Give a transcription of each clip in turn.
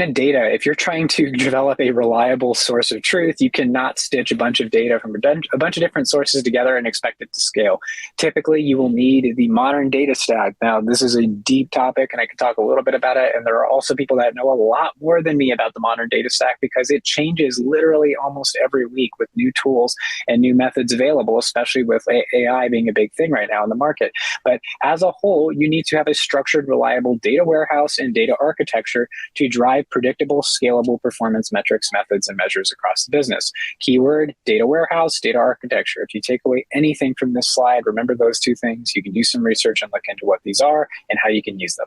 in data, if you're trying to develop a reliable source of truth, you cannot stitch a bunch of data from a bunch of different sources together and expect it to scale. Typically, you will need the modern data stack. Now, this is a deep topic, and I can talk a little bit about it. And there are also people that know a lot more than me about the modern data stack because it changes literally almost every week with new tools and new methods available, especially with AI being a big thing right now in the market. But as a whole, you need to have a structured, reliable data warehouse and data architecture to drive predictable, scalable performance metrics, methods, and measures across the business. Keyword, data warehouse, data architecture. If you take away anything from this slide, remember those two things. You can do some research and look into what these are and how you can use them.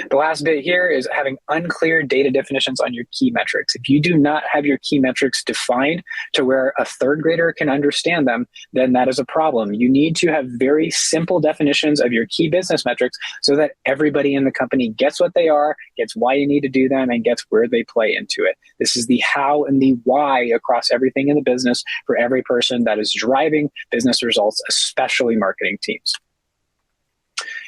The last bit here is having unclear data definitions on your key metrics. If you do not have your key metrics defined to where a third grader can understand them, then that is a problem. You need to have very simple definitions of your key business metrics so that everybody in the company gets what they are, gets why you need to do them, and gets where they play into it. This is the how and the why across everything in the business for every person that is driving business results, especially marketing teams.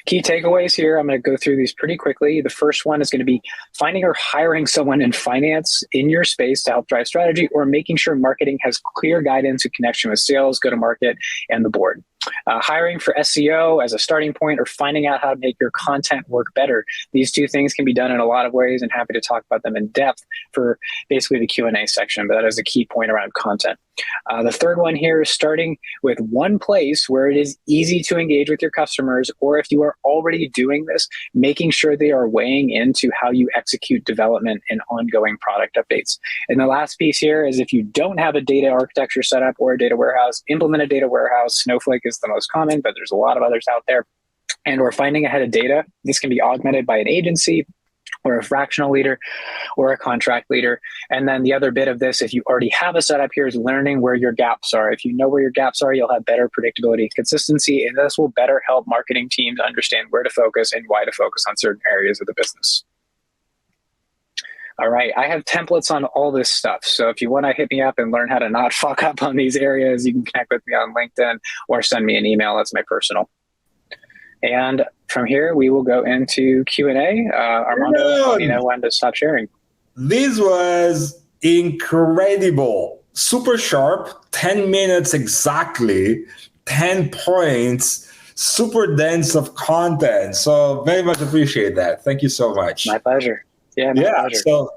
Key takeaways here, I'm going to go through these pretty quickly. The first one is going to be finding or hiring someone in finance in your space to help drive strategy, or making sure marketing has clear guidance in connection with sales, go-to-market, and the board. Hiring for SEO as a starting point, or finding out how to make your content work better. These two things can be done in a lot of ways, and happy to talk about them in depth for basically the Q&A section, but that is a key point around content. The third one here is starting with one place where it is easy to engage with your customers, or if you are already doing this, making sure they are weighing into how you execute development and ongoing product updates. And the last piece here is if you don't have a data architecture set up or a data warehouse, implement a data warehouse. Snowflake is the most common, but there's a lot of others out there. And we're finding ahead of data. This can be augmented by an agency or a fractional leader or a contract leader. And then the other bit of this, if you already have a setup here, is learning where your gaps are. If you know where your gaps are, you'll have better predictability and consistency, and this will better help marketing teams understand where to focus and why to focus on certain areas of the business. All right, I have templates on all this stuff. So if you want to hit me up and learn how to not fuck up on these areas, you can connect with me on LinkedIn or send me an email. That's my personal. And from here, we will go into Q&A. Armando, let me know when to stop sharing. This was incredible. Super sharp, 10 minutes exactly, 10 points, super dense of content. So very much appreciate that. Thank you so much. My pleasure. Yeah, my pleasure. So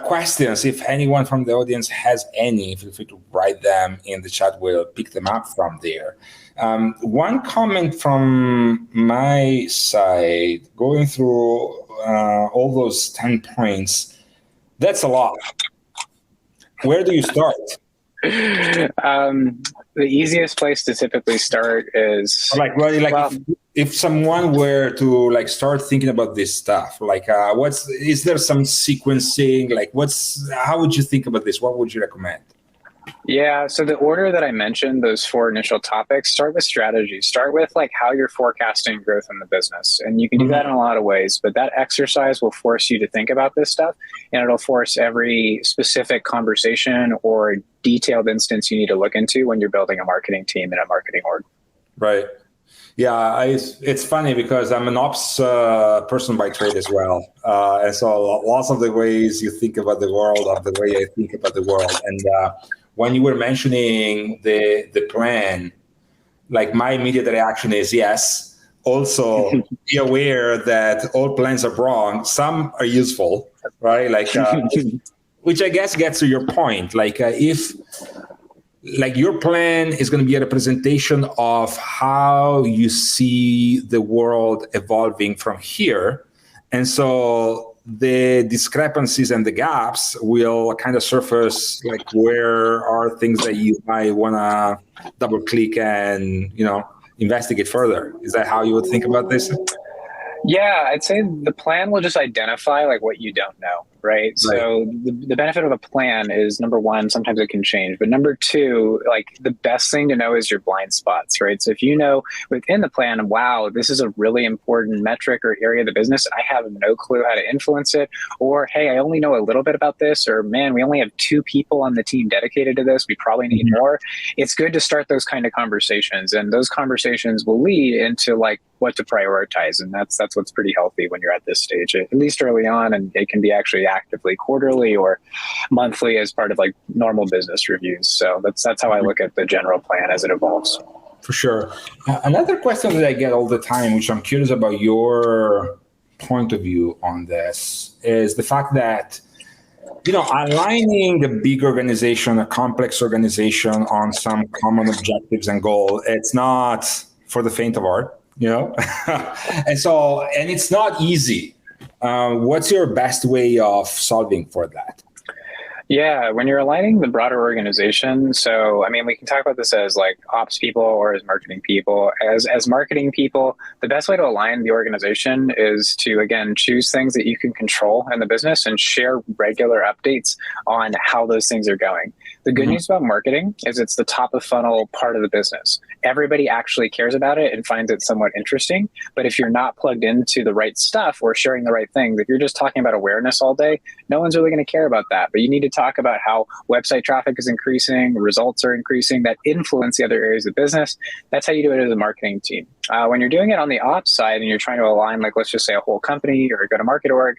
questions, if anyone from the audience has any, feel free to write them in the chat. We'll pick them up from there. One comment from my side, going through all those 10 points, that's a lot. Where do you start? The easiest place to typically start is if someone were to start thinking about this stuff, is there some sequencing? How would you think about this? What would you recommend? Yeah, so the order that I mentioned, those four initial topics, start with strategy. Start with how you're forecasting growth in the business. And you can do that in a lot of ways, but that exercise will force you to think about this stuff, and it'll force every specific conversation or detailed instance you need to look into when you're building a marketing team and a marketing org. Right. Yeah, it's funny because I'm an ops person by trade as well. And so lots of the ways you think about the world are the way I think about the world. And when you were mentioning the plan, my immediate reaction is yes. Also, be aware that all plans are wrong. Some are useful, right? Which I guess gets to your point. If your plan is going to be a representation of how you see the world evolving from here. And so the discrepancies and the gaps will kind of surface, where are things that you might want to double click and, investigate further. Is that how you would think about this? Yeah, I'd say the plan will just identify what you don't know. right? So the benefit of a plan is, number one, sometimes it can change, but number two, like the best thing to know is your blind spots, right? So if you know within the plan, wow, this is a really important metric or area of the business, I have no clue how to influence it, or hey, I only know a little bit about this, or man, we only have 2 people on the team dedicated to this, we probably need more. It's good to start those kind of conversations, and those conversations will lead into like what to prioritize, and that's what's pretty healthy when you're at this stage, at least early on, and it can be actually actively quarterly or monthly as part of like normal business reviews. So that's how I look at the general plan as it evolves. For sure. Another question that I get all the time, which I'm curious about your point of view on this, is the fact that, you know, aligning a big organization, a complex organization on some common objectives and goal, it's not for the faint of heart, you know? and it's not easy. What's your best way of solving for that? Yeah, when you're aligning the broader organization, so I mean, we can talk about this as like ops people or as marketing people. As marketing people, the best way to align the organization is to, again, choose things that you can control in the business and share regular updates on how those things are going. The good news about marketing is it's the top of funnel part of the business. Everybody actually cares about it and finds it somewhat interesting. But if you're not plugged into the right stuff or sharing the right things, if you're just talking about awareness all day, no one's really going to care about that. But you need to talk about how website traffic is increasing, results are increasing, that influence the other areas of business. That's how you do it as a marketing team. When you're doing it on the ops side and you're trying to align, like, let's just say a whole company or a go-to-market org,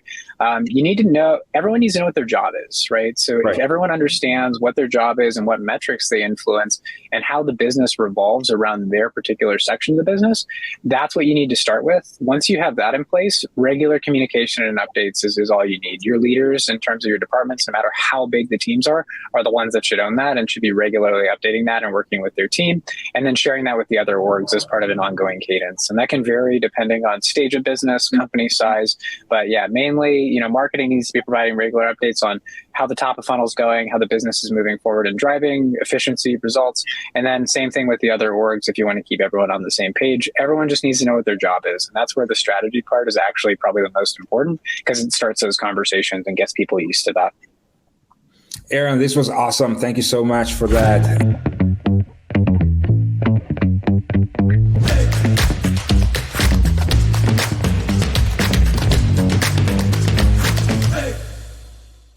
you need to know, everyone needs to know what their job is, right? So if everyone understands what their job is and what metrics they influence and how the business revolves around their particular section of the business, that's what you need to start with. Once you have that in place, regular communication and updates is all you need. Your leaders, in terms of your departments, no matter how big the teams are the ones that should own that and should be regularly updating that and working with their team, and then sharing that with the other orgs as part of an ongoing cadence. And that can vary depending on stage of business, company size. But yeah, mainly, you know, marketing needs to be providing regular updates on how the top of funnel is going, how the business is moving forward and driving efficiency, results. And then same thing with the other orgs. If you want to keep everyone on the same page, everyone just needs to know what their job is. And that's where the strategy part is actually probably the most important, because it starts those conversations and gets people used to that. Aaron, this was awesome. Thank you so much for that.